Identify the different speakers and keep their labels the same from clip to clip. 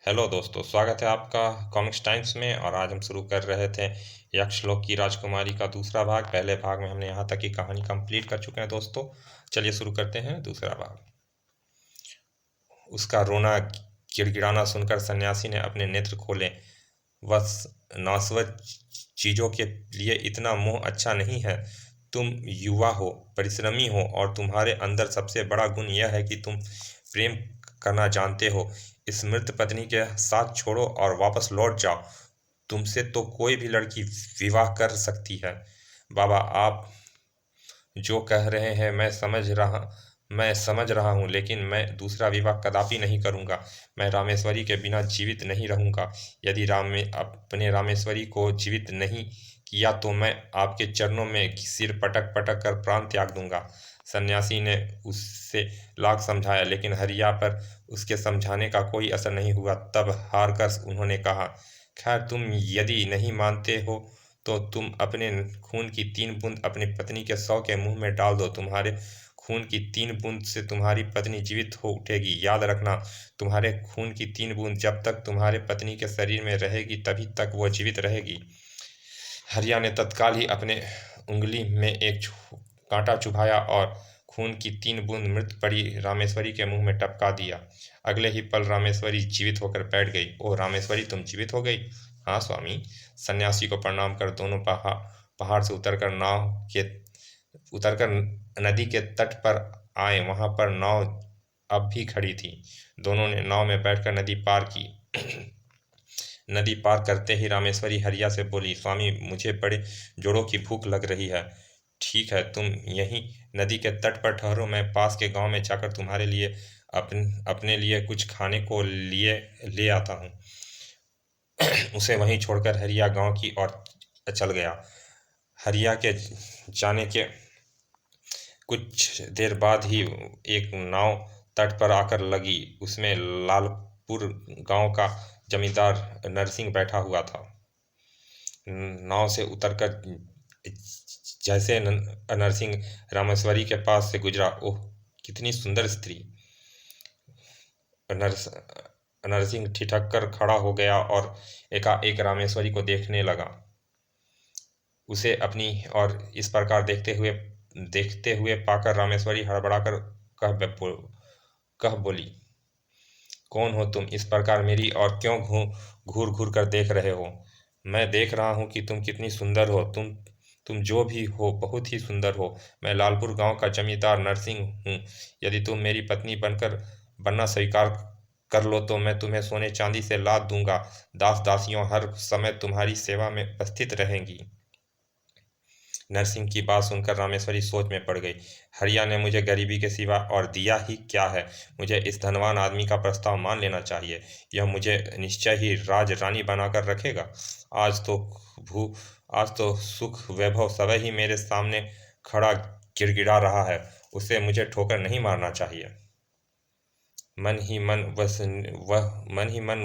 Speaker 1: Hello दोस्तों, स्वागत है आपका कॉमिक्स टाइम्स में। और आज हम शुरू कर रहे थे यक्षलोक की राजकुमारी का दूसरा भाग। पहले भाग में हमने यहाँ तक की कहानी कंप्लीट कर चुके हैं दोस्तों। चलिए शुरू करते हैं दूसरा भाग। उसका रोना गिड़गिड़ाना सुनकर सन्यासी ने अपने नेत्र खोले। बस नासवत चीज़ों के लिए इतना मोह अच्छा नहीं है। तुम युवा हो, परिश्रमी हो, और तुम्हारे अंदर सबसे बड़ा गुण यह है कि तुम प्रेम करना जानते हो। इस मृत पत्नी के साथ छोड़ो और वापस लौट जाओ। तुमसे तो कोई भी लड़की विवाह कर सकती है। बाबा, आप जो कह रहे हैं मैं समझ रहा हूँ, लेकिन मैं दूसरा विवाह कदापि नहीं करूँगा। मैं रामेश्वरी के बिना जीवित नहीं रहूँगा। यदि अपने रामेश्वरी को जीवित नहीं किया तो मैं आपके चरणों में सिर पटक पटक कर प्राण त्याग दूंगा। सन्यासी ने उससे लाख समझाया, लेकिन हरिया पर उसके समझाने का कोई असर नहीं हुआ। तब हार कर उन्होंने कहा, खैर, तुम यदि नहीं मानते हो तो तुम अपने खून की 3 बूंद अपनी पत्नी के शव के मुंह में डाल दो। तुम्हारे खून की 3 बूंद से तुम्हारी पत्नी जीवित हो उठेगी। याद रखना, तुम्हारे खून की 3 बूंद जब तक तुम्हारे पत्नी के शरीर में रहेगी तभी तक वो जीवित रहेगी। हरिया ने तत्काल ही अपने उंगली में एक कांटा चुभाया और खून की 3 बूंद मृत पड़ी रामेश्वरी के मुंह में टपका दिया। अगले ही पल रामेश्वरी जीवित होकर बैठ गई। ओह रामेश्वरी, तुम जीवित हो गई? हाँ स्वामी। सन्यासी को प्रणाम कर दोनों पहाड़ से उतरकर नदी के तट पर आए। वहां पर नाव अब भी खड़ी थी। दोनों ने नाव में बैठकर नदी पार की। नदी पार करते ही रामेश्वरी हरिया से बोली, स्वामी, मुझे बड़े जोरों की भूख लग रही है। ठीक है, तुम यहीं नदी के तट पर ठहरो। मैं पास के गांव में जाकर तुम्हारे लिए अपने लिए कुछ खाने को लिए ले आता हूँ। उसे वहीं छोड़कर हरिया गांव की ओर चल गया। हरिया के जाने के कुछ देर बाद ही एक नाव तट पर आकर लगी। उसमें लालपुर गांव का जमींदार नरसिंह बैठा हुआ था। नाव से उतरकर जैसे नरसिंह रामेश्वरी के पास से गुजरा, ओह कितनी सुंदर स्त्री! नरसिंह ठिठक कर खड़ा हो गया और एकाएक रामेश्वरी को देखने लगा। उसे अपनी और इस प्रकार देखते हुए पाकर रामेश्वरी हड़बड़ाकर कह बोली, कौन हो तुम? इस प्रकार मेरी और क्यों घूर घूर कर देख रहे हो? मैं देख रहा हूँ कि तुम कितनी सुंदर हो। तुम जो भी हो बहुत ही सुंदर हो। मैं लालपुर गांव का जमींदार नरसिंह हूँ। यदि तुम मेरी पत्नी बनना स्वीकार कर लो तो मैं तुम्हें सोने चांदी से लाद दूंगा। दास दासियों हर समय तुम्हारी सेवा में उपस्थित रहेंगी। नरसिंह की बात सुनकर रामेश्वरी सोच में पड़ गई। हरिया ने मुझे गरीबी के सिवा और दिया ही क्या है? मुझे इस धनवान आदमी का प्रस्ताव मान लेना चाहिए। यह मुझे निश्चय ही राज रानी बनाकर रखेगा। आज तो भू आज तो सुख वैभव सब ही मेरे सामने खड़ा गिड़गिड़ा रहा है। उसे मुझे ठोकर नहीं मारना चाहिए। मन ही मन वह मन ही मन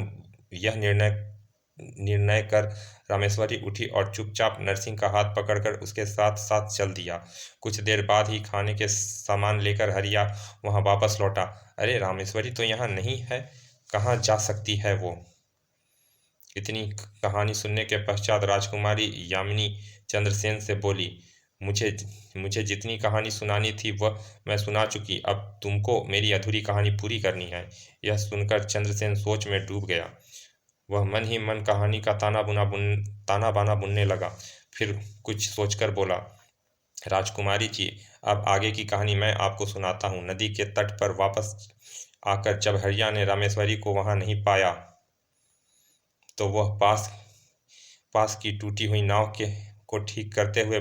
Speaker 1: यह निर्णय कर रामेश्वरी उठी और चुपचाप नरसिंह का हाथ पकड़कर उसके साथ साथ चल दिया। कुछ देर बाद ही खाने के सामान लेकर हरिया वहां वापस लौटा। अरे, रामेश्वरी तो यहाँ नहीं है। कहाँ जा सकती है वो? इतनी कहानी सुनने के पश्चात राजकुमारी यामिनी चंद्रसेन से बोली, मुझे मुझे जितनी कहानी सुनानी थी वह मैं सुना चुकी। अब तुमको मेरी अधूरी कहानी पूरी करनी है। यह सुनकर चंद्रसेन सोच में डूब गया। वह मन ही मन कहानी का ताना बाना बुनने लगा। फिर कुछ सोचकर बोला, राजकुमारी जी, अब आगे की कहानी मैं आपको सुनाता हूँ। नदी के तट पर वापस आकर जब हरिया ने रामेश्वरी को वहां नहीं पाया तो वह पास की टूटी हुई नाव को ठीक करते हुए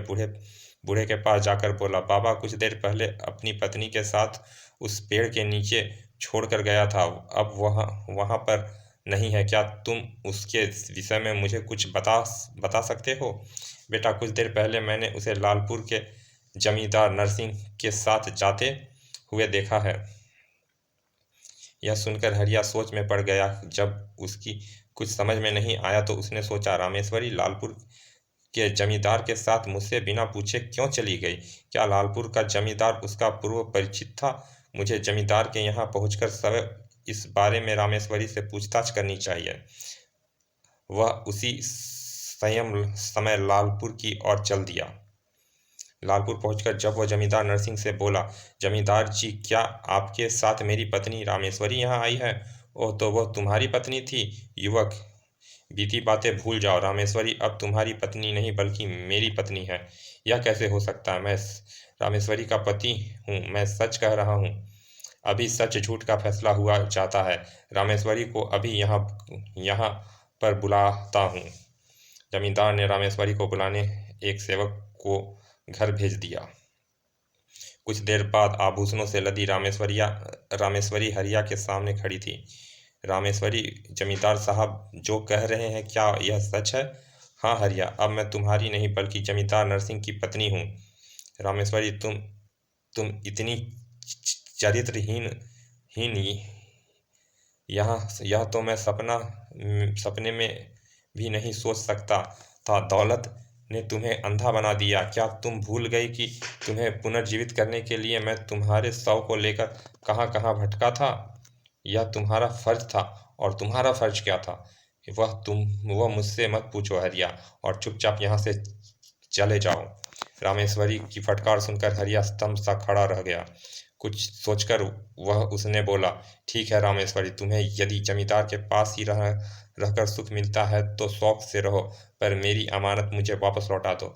Speaker 1: बूढ़े के पास जाकर बोला, बाबा, कुछ देर पहले अपनी पत्नी के साथ उस पेड़ के नीचे छोड़कर गया था। अब वहां पर नहीं है। क्या तुम उसके विषय में मुझे कुछ बता सकते हो? बेटा, कुछ देर पहले मैंने उसे लालपुर के जमींदार नरसिंह के साथ जाते हुए देखा है। यह सुनकर हरिया सोच में पड़ गया। जब उसकी कुछ समझ में नहीं आया तो उसने सोचा, रामेश्वरी लालपुर के जमींदार के साथ मुझसे बिना पूछे क्यों चली गई? क्या लालपुर का जमींदार उसका पूर्व परिचित था? मुझे जमींदार के यहाँ पहुंचकर सब इस बारे में रामेश्वरी से पूछताछ करनी चाहिए। वह उसी समय लालपुर की ओर चल दिया। लालपुर पहुंचकर जब वह जमींदार नरसिंह से बोला, जमींदार जी, क्या आपके साथ मेरी पत्नी रामेश्वरी यहाँ आई है? ओह, तो वह तुम्हारी पत्नी थी? युवक, बीती बातें भूल जाओ। रामेश्वरी अब तुम्हारी पत्नी नहीं बल्कि मेरी पत्नी है। यह कैसे हो सकता है? मैं रामेश्वरी का पति हूँ, मैं सच कह रहा हूँ। अभी सच झूठ का फैसला हुआ जाता है। रामेश्वरी को अभी यहाँ यहाँ पर बुलाता हूँ। जमींदार ने रामेश्वरी को बुलाने एक सेवक को घर भेज दिया। कुछ देर बाद आभूषणों से लदी रामेश्वरी हरिया के सामने खड़ी थी। रामेश्वरी, जमींदार साहब जो कह रहे हैं, क्या यह सच है? हाँ हरिया, अब मैं तुम्हारी नहीं बल्कि जमींदार नरसिंह की पत्नी हूँ। रामेश्वरी, तुम इतनी चरित्रहीन हीन यह तो मैं सपने में भी नहीं सोच सकता था। दौलत ने तुम्हें अंधा बना दिया। क्या तुम भूल गई कि तुम्हें पुनर्जीवित करने के लिए मैं तुम्हारे शव को लेकर कहाँ कहाँ भटका था? यह तुम्हारा फर्ज था। और तुम्हारा फर्ज क्या था? वह मुझसे मत पूछो हरिया, और चुपचाप यहाँ से चले जाओ। रामेश्वरी की फटकार सुनकर हरिया स्तंभ सा खड़ा रह गया। कुछ सोचकर उसने बोला, ठीक है रामेश्वरी, तुम्हें यदि जमींदार के पास ही रहकर सुख मिलता है तो शौक से रहो, पर मेरी अमानत मुझे वापस लौटा दो।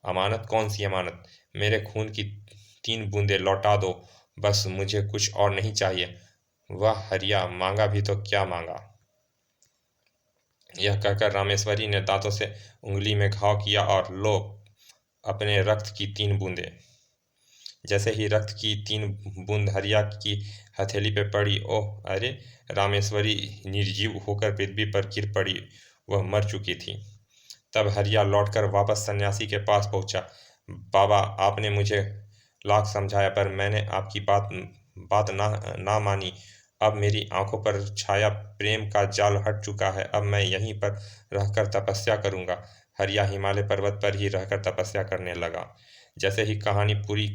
Speaker 1: अमानत? कौन सी अमानत? मेरे खून की 3 बूंदें लौटा दो, बस, मुझे कुछ और नहीं चाहिए। वाह हरिया, मांगा भी तो क्या मांगा। यह कहकर रामेश्वरी ने दांतों से उंगली में घाव किया और लो, अपने रक्त की 3 बूंदें। जैसे ही रक्त की 3 बूंद हरिया की हथेली पे पड़ी, ओह अरे, रामेश्वरी निर्जीव होकर पृथ्वी पर गिर पड़ी। वह मर चुकी थी। तब हरिया लौटकर वापस सन्यासी के पास पहुंचा। बाबा, आपने मुझे लाख समझाया, पर मैंने आपकी बात ना मानी। अब मेरी आंखों पर छाया प्रेम का जाल हट चुका है। अब मैं यहीं पर रहकर तपस्या करूंगा। हरिया हिमालय पर्वत पर ही रहकर तपस्या करने लगा। जैसे ही कहानी पूरी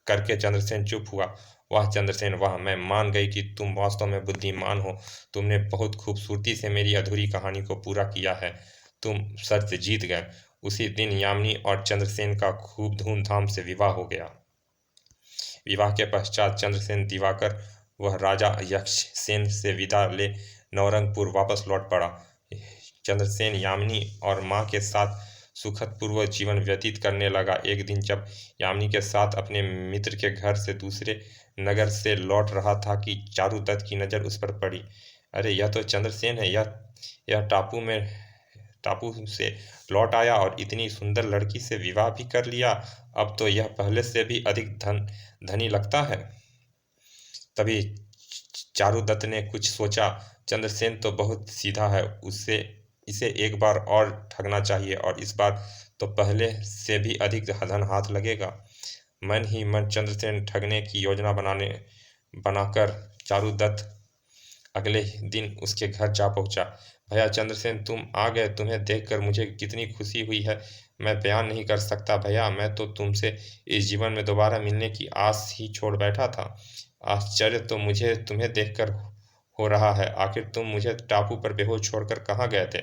Speaker 1: करके चंद्रसेन चुप हुआ। वाह चंद्रसेन वाह, मैं मान गई कि तुम वास्तव में बुद्धिमान हो। तुमने बहुत खूबसूरती से मेरी अधूरी कहानी को पूरा किया है। तुम शर्त जीत गए। उसी दिन यामिनी और चंद्रसेन का खूब धूमधाम से विवाह हो गया। विवाह के पश्चात चंद्रसेन दिवाकर वह राजा यक्षसेन से विदा ले नवरंगपुर वापस लौट पड़ा। चंद्रसेन यामिनी और माँ के साथ सुखद पूर्व जीवन व्यतीत करने लगा। एक दिन जब यामिनी के साथ अपने मित्र के घर से दूसरे नगर से लौट रहा था कि चारुदत्त की नज़र उस पर पड़ी। अरे, यह तो चंद्रसेन है। यह टापू से लौट आया और इतनी सुंदर लड़की से विवाह भी कर लिया। अब तो यह पहले से भी अधिक धनी लगता है। तभी चारुदत्त ने कुछ सोचा, चंद्रसेन तो बहुत सीधा है, इसे एक बार और ठगना चाहिए, और इस बार तो पहले से भी अधिक धन हाथ लगेगा। मन ही मन चंद्रसेन ठगने की योजना बनाकर चारुदत्त अगले दिन उसके घर जा पहुंचा। भैया चंद्रसेन, तुम आ गए। तुम्हें देखकर मुझे कितनी खुशी हुई है, मैं बयान नहीं कर सकता। भैया, मैं तो तुमसे इस जीवन में दोबारा मिलने की आस ही छोड़ बैठा था। आश्चर्य तो मुझे तुम्हें देखकर हो रहा है। आखिर तुम मुझे टापू पर बेहोश छोड़कर कहाँ गए थे?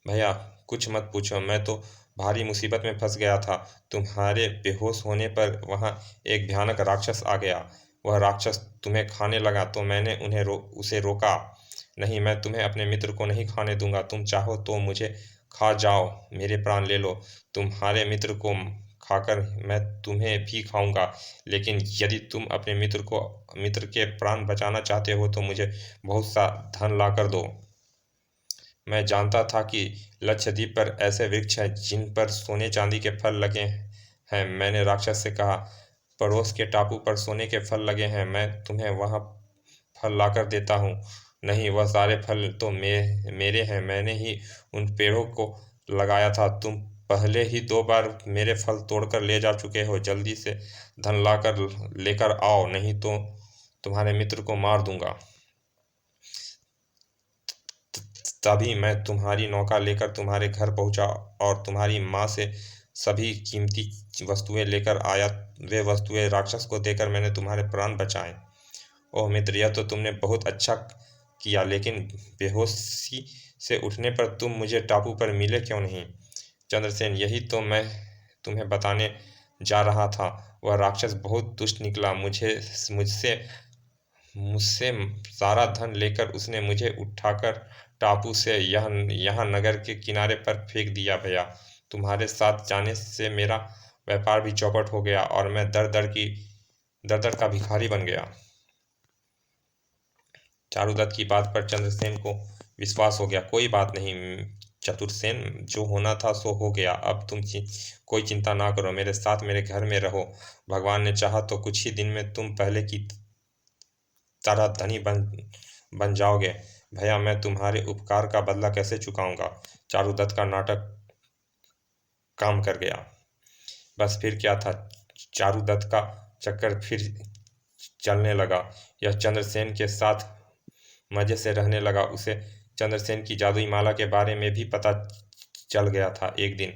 Speaker 1: भैया, कुछ मत पूछो, मैं तो भारी मुसीबत में फंस गया था। तुम्हारे बेहोश होने पर वहाँ एक भयानक राक्षस आ गया। वह राक्षस तुम्हें खाने लगा तो मैंने उसे रोका। नहीं, मैं तुम्हें अपने मित्र को नहीं खाने दूंगा। तुम चाहो तो मुझे खा जाओ, मेरे प्राण ले लो। तुम्हारे मित्र को खाकर मैं तुम्हें भी खाऊंगा, लेकिन यदि तुम अपने मित्र के प्राण बचाना चाहते हो तो मुझे बहुत सा धन ला कर दो। मैं जानता था कि लक्षद्वीप पर ऐसे वृक्ष हैं जिन पर सोने चांदी के फल लगे हैं। मैंने राक्षस से कहा, पड़ोस के टापू पर सोने के फल लगे हैं, मैं तुम्हें वहाँ फल लाकर देता हूँ। नहीं, वह सारे फल तो मेरे हैं, मैंने ही उन पेड़ों को लगाया था। तुम पहले ही 2 बार मेरे फल तोड़कर ले जा चुके हो। जल्दी से धन लाकर लेकर आओ, नहीं तो तुम्हारे मित्र को मार दूंगा। तभी मैं तुम्हारी नौका लेकर तुम्हारे घर पहुंचा और तुम्हारी माँ से सभी कीमती वस्तुएं लेकर आया। वे वस्तुएं राक्षस को देकर मैंने तुम्हारे प्राण बचाए। ओह मित्र, यह तो तुमने बहुत अच्छा किया, लेकिन बेहोशी से उठने पर तुम मुझे टापू पर मिले क्यों नहीं? चंद्रसेन, यही तो मैं तुम्हें बताने जा रहा था। वह राक्षस बहुत दुष्ट निकला। मुझसे मुझसे सारा धन लेकर उसने मुझे उठाकर टापू से यहाँ नगर के किनारे पर फेंक दिया। भैया, तुम्हारे साथ जाने से मेरा व्यापार भी चौपट हो गया और मैं दर दर का भिखारी बन गया। चारुदत्त की बात पर चंद्रसेन को विश्वास हो गया। कोई बात नहीं चतुरसेन, जो होना था सो हो गया। अब तुम कोई चिंता ना करो, मेरे साथ मेरे घर में रहो। भगवान ने चाहा तो कुछ ही दिन में तुम पहले की तरह धनी बन जाओगे। भैया, मैं तुम्हारे उपकार का बदला कैसे चुकाऊंगा? चारुदत्त का नाटक काम कर गया। बस फिर क्या था, चारुदत्त का चक्कर फिर चलने लगा। यह चंद्रसेन के साथ मजे से रहने लगा। उसे चंद्रसेन की जादुई माला के बारे में भी पता चल गया था। एक दिन,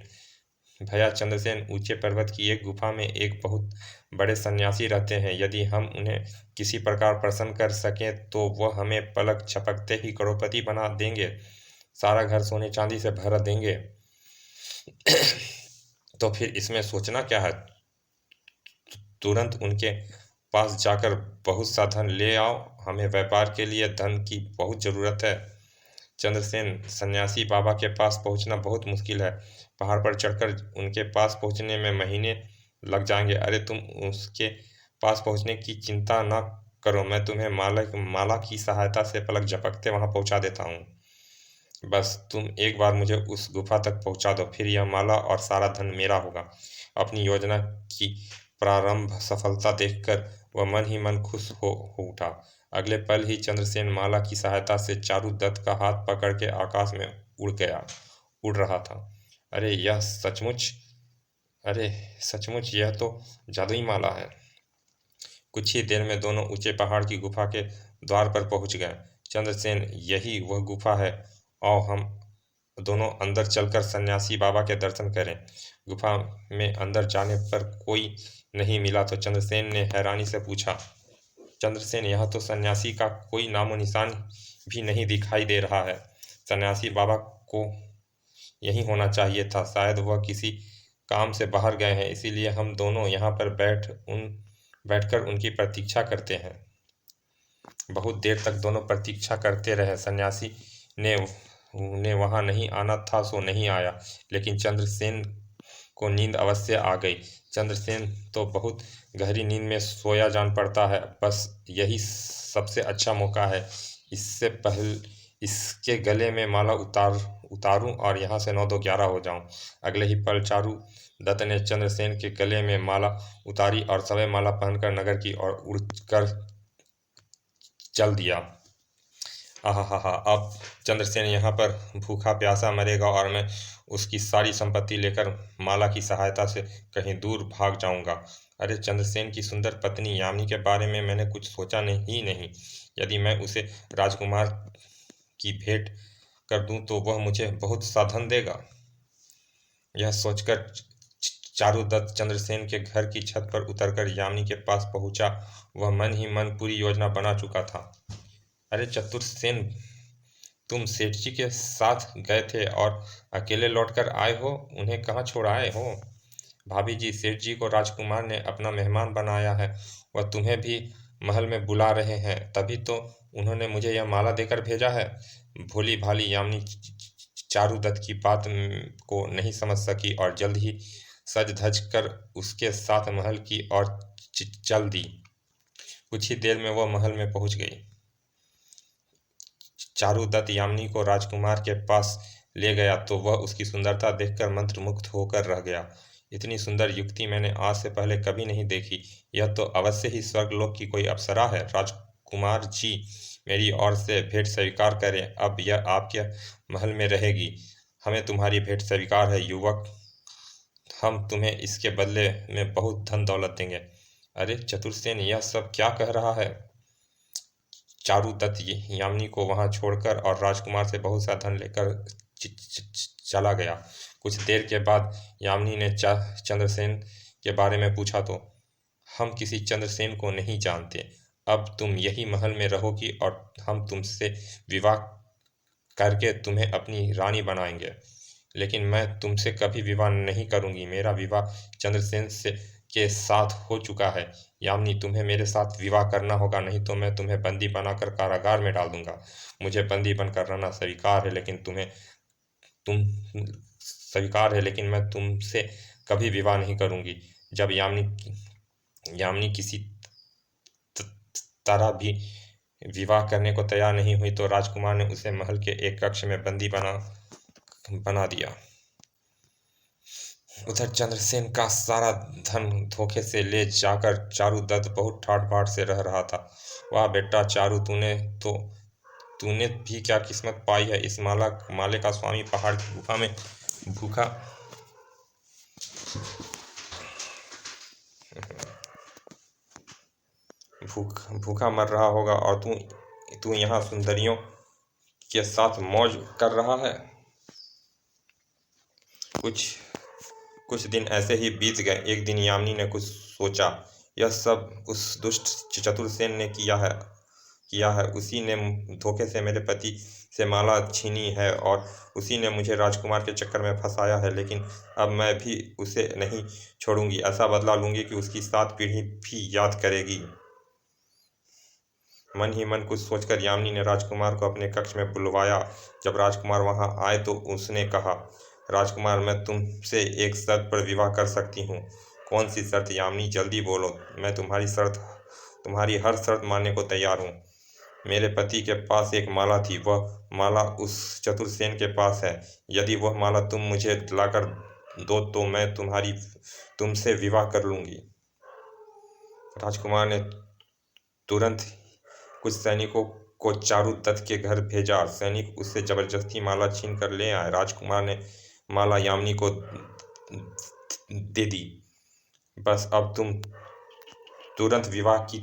Speaker 1: भैया चंद्रसेन, ऊंचे पर्वत की एक गुफा में एक बहुत बड़े सन्यासी रहते हैं। यदि हम उन्हें किसी प्रकार प्रसन्न कर सकें तो वह हमें पलक झपकते ही करोड़पति बना देंगे, सारा घर सोने चांदी से भर देंगे। तो फिर इसमें सोचना क्या है? तुरंत उनके पास जाकर बहुत सा धन ले आओ। हमें व्यापार के लिए धन की बहुत ज़रूरत है। चंद्रसेन, सन्यासी बाबा के पास पहुंचना बहुत मुश्किल है। पहाड़ पर चढ़कर उनके पास पहुंचने में महीने लग जाएंगे। अरे तुम उसके पास पहुंचने की चिंता न करो, मैं तुम्हें माला की सहायता से पलक झपकते वहां पहुंचा देता हूँ। बस तुम एक बार मुझे उस गुफा तक पहुंचा दो, फिर यह माला और सारा धन मेरा होगा। अपनी योजना की प्रारंभ सफलता देखकर वह मन ही मन खुश हो उठा। अगले पल ही चंद्रसेन माला की सहायता से चारुदत्त का हाथ पकड़ के आकाश में उड़ रहा था। अरे यह सचमुच अरे सचमुच यह तो जादुई माला है। कुछ ही देर में दोनों ऊंचे पहाड़ की गुफा के द्वार पर पहुंच गए। चंद्रसेन, यही वह गुफा है, आओ हम दोनों अंदर चलकर सन्यासी बाबा के दर्शन करें। गुफा में अंदर जाने पर कोई नहीं मिला तो चंद्रसेन ने हैरानी से पूछा, चंद्रसेन, यहाँ तो सन्यासी का कोई नामो निशान भी नहीं दिखाई दे रहा है। सन्यासी बाबा को यहीं होना चाहिए था, शायद वह किसी काम से बाहर गए हैं, इसीलिए हम दोनों यहाँ पर बैठकर उनकी प्रतीक्षा करते हैं। बहुत देर तक दोनों प्रतीक्षा करते रहे। सन्यासी ने ने वहाँ नहीं आना था सो नहीं आया, लेकिन चंद्रसेन को नींद अवश्य आ गई। चंद्रसेन तो बहुत गहरी नींद में सोया जान पड़ता है। बस यही सबसे अच्छा मौका है। इससे पहले इसके गले में माला उतारूं और यहाँ से 9-2-11 हो जाऊं। अगले ही पल चारुदत्त ने चंद्रसेन के गले में माला उतारी और सवै माला पहनकर नगर की ओर उड़कर चल दिया। आहा, अब चंद्रसेन यहाँ पर भूखा प्यासा मरेगा और मैं उसकी सारी संपत्ति लेकर माला की सहायता से कहीं दूर भाग जाऊंगा। अरे चंद्रसेन की सुंदर पत्नी यामिनी के बारे में मैंने कुछ सोचा नहीं। यदि मैं उसे राजकुमार की भेंट कर दूं तो वह मुझे बहुत सा धन देगा। यह सोचकर चारुदत्त चंद्रसेन के घर की छत पर उतरकर यामिनी के पास पहुंचा। वह मन ही मन पूरी योजना बना चुका था। अरे चतुर्सेन, तुम सेठ जी के साथ गए थे और अकेले लौटकर आए हो, उन्हें कहाँ छोड़ आए हो? भाभी जी, सेठ जी को राजकुमार ने अपना मेहमान बनाया है, वह तुम्हें भी महल में बुला रहे हैं, तभी तो उन्होंने मुझे यह माला देकर भेजा है। भोली भाली यामिनी चारुदत्त की बात को नहीं समझ सकी और जल्द ही सज धज कर उसके साथ महल की ओर चल दी। कुछ ही देर में वह महल में पहुंच गई। चारुदत्त यामिनी को राजकुमार के पास ले गया तो वह उसकी सुंदरता देखकर मंत्रमुग्ध होकर रह गया। इतनी सुंदर युक्ति मैंने आज से पहले कभी नहीं देखी। यह तो अवश्य ही स्वर्गलोक की कोई अप्सरा है। राजकुमार जी, मेरी ओर से भेंट स्वीकार करें। अब यह आपके महल में रहेगी। हमें तुम्हारी भेंट स्वीकार है युवक। हम तुम्हें इसके बदले में बहुत धन दौलत देंगे। अरे चतुर्सेन, यह सब क्या कह रहा है? चारुदत्त यामिनी को वहां छोड़कर और राजकुमार से बहुत सा धन लेकर चला गया। कुछ देर के बाद यामिनी ने चंद्रसेन के बारे में पूछा तो हम किसी चंद्रसेन को नहीं जानते। अब तुम यही महल में रहोगी और हम तुमसे विवाह करके तुम्हें अपनी रानी बनाएंगे। लेकिन मैं तुमसे कभी विवाह नहीं करूंगी। मेरा विवाह चंद्रसेन से के साथ हो चुका है। यामिनी, तुम्हें मेरे साथ विवाह करना होगा, नहीं तो मैं तुम्हें बंदी बनाकर कारागार में डाल दूंगा। मुझे बंदी बनकर रहना स्वीकार है, लेकिन तुम स्वीकार है, लेकिन मैं तुमसे कभी विवाह नहीं करूंगी। जब यामिनी किसी तरह भी विवाह करने को तैयार नहीं हुई तो राजकुमार ने उसे महल के एक कक्ष में बंदी बना दिया। उधर चंद्रसेन का सारा धन धोखे से ले जाकर चारुदत्त बहुत ठाट बाट से रह रहा था। वाह बेटा चारू, तूने भी क्या किस्मत पाई है। इस माले का स्वामी पहाड़ की गुफा में भूखा भूखा मर रहा होगा, और तू यहाँ सुंदरियों के साथ मौज कर रहा है। कुछ दिन ऐसे ही बीत गए। एक दिन यामिनी ने कुछ सोचा, यह सब उस दुष्ट चतुर्सेन ने किया है। उसी ने धोखे से मेरे पति से माला छीनी है और उसी ने मुझे राजकुमार के चक्कर में फंसाया है। लेकिन अब मैं भी उसे नहीं छोड़ूंगी। ऐसा बदला लूंगी कि उसकी 7 पीढ़ी भी याद करेगी। मन ही मन कुछ सोचकर यामिनी ने राजकुमार को अपने कक्ष में बुलवाया। जब राजकुमार वहां आए तो उसने कहा, राजकुमार, मैं तुमसे एक शर्त पर विवाह कर सकती हूँ। कौन सी शर्त यामिनी, जल्दी बोलो। मैं तुम्हारी हर शर्त मानने को तैयार हूँ। मेरे पति के पास एक माला थी, वह माला उस चतुर्सेन के पास है। यदि वह माला तुम मुझे लाकर दो तो मैं तुमसे विवाह कर लूंगी। राजकुमार ने तुरंत कुछ सैनिकों को चारुदत्त के घर भेजा। सैनिक उससे जबरदस्ती माला छीन कर ले आए। राजकुमार ने माला यामिनी को दे दी। बस अब तुम तुरंत विवाह की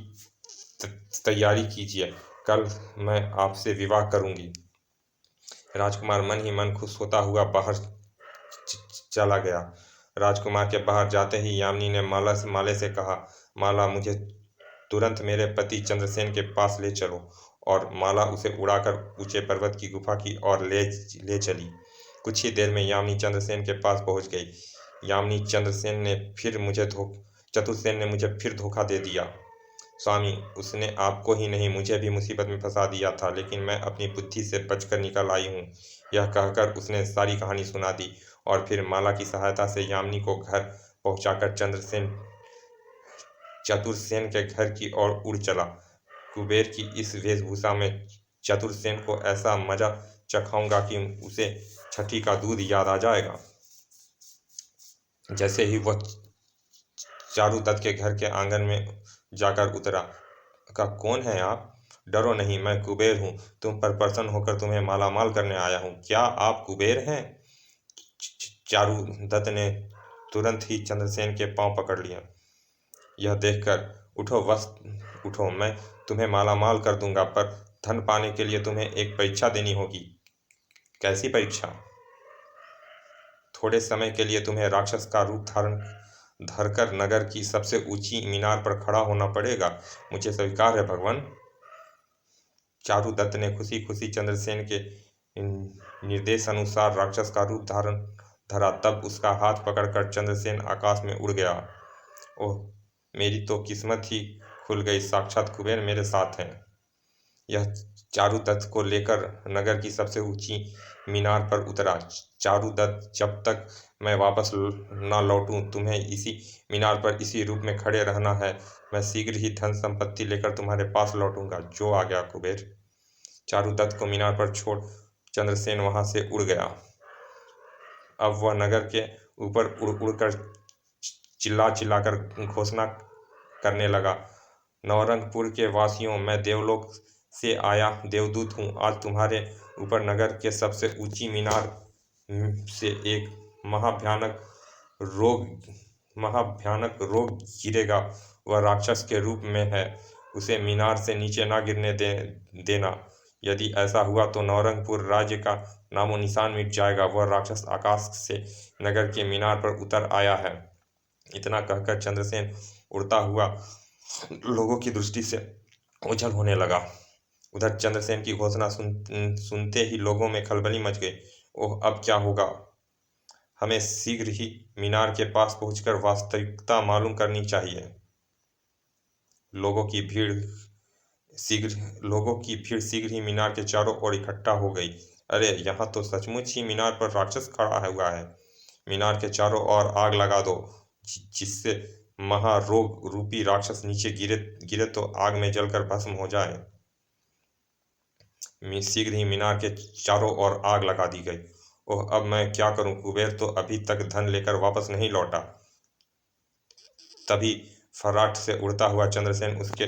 Speaker 1: तैयारी कीजिए, कल मैं आपसे विवाह करूंगी। राजकुमार मन ही मन खुश होता हुआ बाहर चला गया। राजकुमार के बाहर जाते ही यामिनी ने माले से कहा, माला, मुझे तुरंत मेरे पति चंद्रसेन के पास ले चलो। और माला उसे उड़ाकर ऊंचे पर्वत की गुफा की ओर ले चली। कुछ ही देर में यामिनी चंद्रसेन के पास पहुंच गई। यामिनी, चतुर्सेन ने मुझे फिर धोखा दे दिया। स्वामी, उसने आपको ही नहीं मुझे भी मुसीबत में फंसा दिया था, लेकिन मैं अपनी बुद्धि से बचकर निकल आई हूँ। यह कहकर उसने सारी कहानी सुना दी और फिर माला की सहायता से यामिनी को घर पहुंचाकर चतुर्सेन के घर की ओर उड़ चला। कुबेर की इस वेशभूषा में चतुर्सेन को ऐसा मजा चखाऊंगा कि उसे छठी का दूध याद आ जाएगा। जैसे ही वह चारुदत्त के घर के आंगन में जाकर उतरा, कौन है आप? डरो नहीं, मैं कुबेर हूँ। तुम पर प्रसन्न होकर तुम्हें मालामाल करने आया हूँ। क्या आप कुबेर हैं? चारुदत्त ने तुरंत ही चंद्रसेन के पांव पकड़ लिया। यह देखकर, उठो, मैं तुम्हें मालामाल कर दूंगा, पर धन पाने के लिए तुम्हें एक परीक्षा देनी होगी। कैसी परीक्षा? थोड़े समय के लिए तुम्हें राक्षस का रूप धरकर नगर की सबसे ऊंची मीनार पर खड़ा होना पड़ेगा। मुझे स्वीकार है भगवान। चारुदत्त ने खुशी खुशी चंद्रसेन के निर्देश अनुसार राक्षस का रूप धरा। तब उसका हाथ पकड़कर चंद्रसेन आकाश में उड़ गया। ओह, मेरी तो किस्मत ही खुल गई, साक्षात कुबेर मेरे साथ हैं। यह चारुदत्त को लेकर नगर की सबसे ऊंची मीनार पर उतरा। चारुदत्त, जब तक मैं वापस न लौटूं तुम्हें इसी मीनार पर इसी रूप में खड़े रहना है। मैं शीघ्र ही धन संपत्ति लेकर तुम्हारे पास लौटूंगा। जो आ गया कुबेर। चारुदत्त को मीनार पर छोड़ चंद्रसेन वहां से उड़ गया। अब वह नगर के ऊपर उड़ कर चिल्लाकर घोषणा करने लगा, नवरंगपुर के वासियों, मैं देवलोक से आया देवदूत हूँ। आज तुम्हारे ऊपर नगर के सबसे ऊंची मीनार से एक महाभयानक रोग गिरेगा। वह राक्षस के रूप में है। उसे मीनार से नीचे ना गिरने देना। यदि ऐसा हुआ तो नवरंगपुर राज्य का नामो निशान मिट जाएगा। वह राक्षस आकाश से नगर के मीनार पर उतर आया है। इतना कहकर चंद्रसेन उड़ता हुआ लोगों की दृष्टि से उछल होने लगा। उधर चंद्रसेन की घोषणा सुनते ही लोगों में खलबली मच गई। ओह, अब क्या होगा? हमें शीघ्र ही मीनार के पास पहुंचकर वास्तविकता मालूम करनी चाहिए। लोगों की भीड़ लोगों की भीड़ शीघ्र ही मीनार के चारों ओर इकट्ठा हो गई। अरे, यहाँ तो सचमुच ही मीनार पर राक्षस खड़ा हुआ है। मीनार के चारों ओर आग लगा दो, जिससे महारोग रूपी राक्षस नीचे गिरे गिरे तो आग में जलकर भस्म हो जाए। शीघ्र ही मीनार के चारों ओर आग लगा दी गई। ओह, अब मैं क्या करूं? कुबेर तो अभी तक धन लेकर वापस नहीं लौटा। तभी फर्राट से उड़ता हुआ चंद्रसेन उसके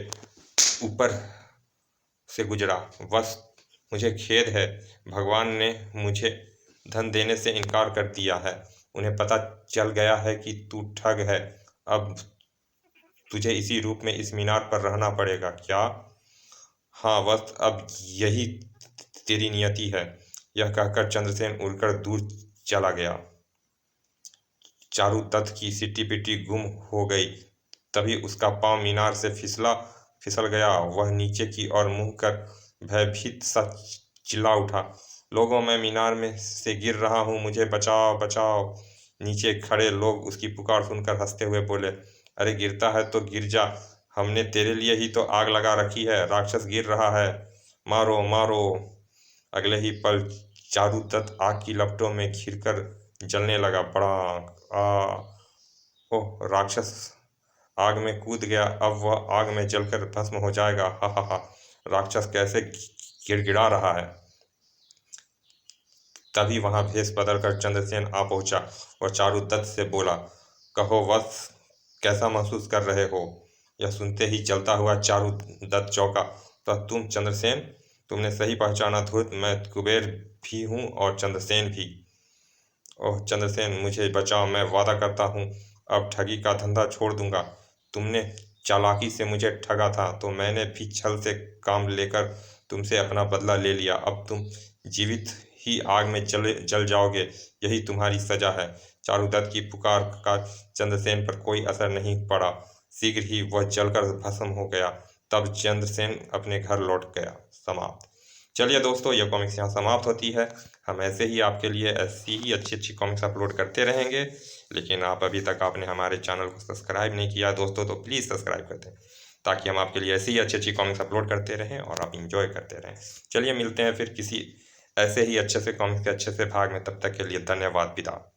Speaker 1: ऊपर से गुजरा। बस, मुझे खेद है, भगवान ने मुझे धन देने से इनकार कर दिया है। उन्हें पता चल गया है कि तू ठग है। अब तुझे इसी रूप में इस मीनार पर रहना पड़ेगा क्या? हाँ, बस अब यही तेरी नियति है। यह कहकर चंद्रसेन उड़कर दूर चला गया। चारुदत्त की सिट्टी पिट्टी गुम हो गई। तभी उसका पांव मीनार से फिसल गया। वह नीचे की ओर मुंह कर भयभीत सा चिल्ला उठा, लोगों, मैं मीनार में से गिर रहा हूँ, मुझे बचाओ बचाओ। नीचे खड़े लोग उसकी पुकार सुनकर हंसते हुए बोले, अरे, गिरता है तो गिर जा, हमने तेरे लिए ही तो आग लगा रखी है, राक्षस गिर रहा है, मारो मारो। अगले ही पल चारुदत्त आग की लपटों में घिरकर जलने लगा। बड़ा आ ओह, राक्षस आग में कूद गया। अब वह आग में जलकर भस्म हो जाएगा। हा हा हा। राक्षस कैसे गिड़गिड़ा रहा है। तभी वहां भेष बदलकर चंद्रसेन आ पहुंचा और चारुदत्त से बोला, कहो वत्स, कैसा महसूस कर रहे हो? यह सुनते ही जलता हुआ चारुदत्त चौंका। तो तुम चंद्रसेन, तुमने सही पहचाना धूर्त, मैं कुबेर भी हूँ और चंद्रसेन भी। ओह चंद्रसेन, मुझे बचाओ, मैं वादा करता हूँ अब ठगी का धंधा छोड़ दूंगा। तुमने चालाकी से मुझे ठगा था तो मैंने भी छल से काम लेकर तुमसे अपना बदला ले लिया। अब तुम जीवित ही आग में जल जाओगे, यही तुम्हारी सजा है। चारुदत्त की पुकार का चंद्रसेन पर कोई असर नहीं पड़ा। शीघ्र ही वह जलकर भस्म हो गया। तब चंद्रसेन अपने घर लौट गया। समाप्त। चलिए दोस्तों, यह कॉमिक्स यहाँ समाप्त होती है। हम ऐसे ही आपके लिए ऐसी ही अच्छी अच्छी कॉमिक्स अपलोड करते रहेंगे। लेकिन आप अभी तक आपने हमारे चैनल को सब्सक्राइब नहीं किया दोस्तों, तो प्लीज़ सब्सक्राइब कर दें, ताकि हम आपके लिए ऐसी ही अच्छी अच्छी कॉमिक्स अपलोड करते रहें और आप इंजॉय करते रहें। चलिए मिलते हैं फिर किसी ऐसे ही अच्छे से कॉमिक्स के अच्छे से भाग में। तब तक के लिए धन्यवाद, विदा।